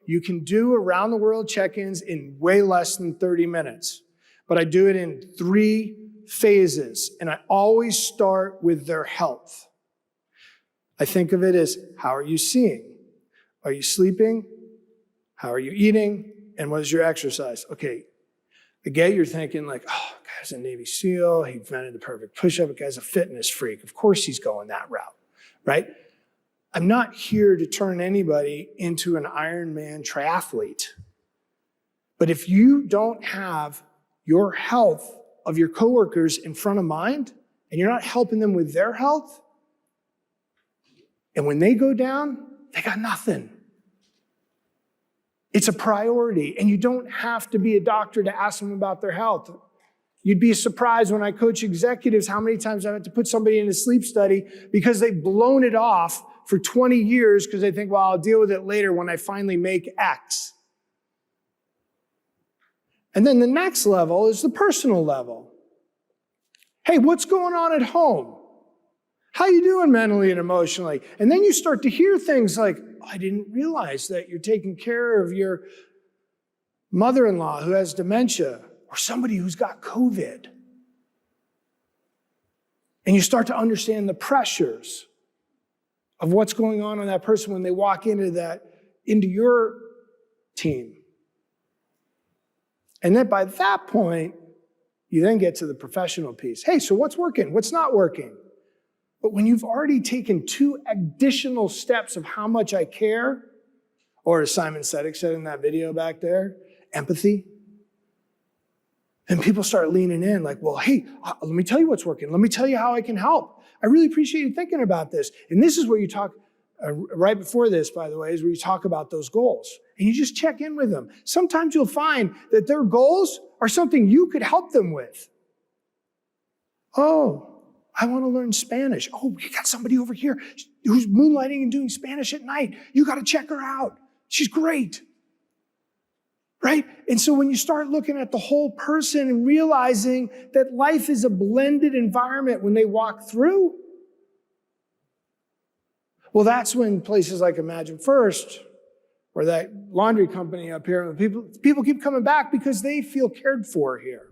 You can do around the world check-ins in way less than 30 minutes. But I do it in 3 phases, and I always start with their health. I think of it as, how are you seeing? Are you sleeping? How are you eating? And what is your exercise? Okay, I get you're thinking like, oh, guy's a Navy SEAL, he invented the perfect push-up, the guy's a fitness freak. Of course he's going that route, right? I'm not here to turn anybody into an Ironman triathlete. But if you don't have your health of your coworkers in front of mind, and you're not helping them with their health, and when they go down, they got nothing. It's a priority, and you don't have to be a doctor to ask them about their health. You'd be surprised when I coach executives how many times I have to put somebody in a sleep study because they've blown it off for 20 years because they think, well, I'll deal with it later when I finally make X. And then the next level is the personal level. Hey, what's going on at home? How you doing mentally and emotionally? And then you start to hear things like, oh, I didn't realize that you're taking care of your mother-in-law who has dementia or somebody who's got COVID. And you start to understand the pressures of what's going on that person when they walk into your team. And then by that point, you then get to the professional piece. Hey, so what's working? What's not working? But when you've already taken 2 additional steps of how much I care, or as Simon Sinek said in that video back there, empathy, then people start leaning in like, well, hey, let me tell you what's working. Let me tell you how I can help. I really appreciate you thinking about this. And this is where you talk, right before this, by the way, is where you talk about those goals. And you just check in with them. Sometimes you'll find that their goals are something you could help them with. Oh, I want to learn Spanish. Oh, we got somebody over here who's moonlighting and doing Spanish at night. You got to check her out. She's great. Right? And so when you start looking at the whole person and realizing that life is a blended environment when they walk through, well, that's when places like Imagine First or that laundry company up here, people keep coming back because they feel cared for here.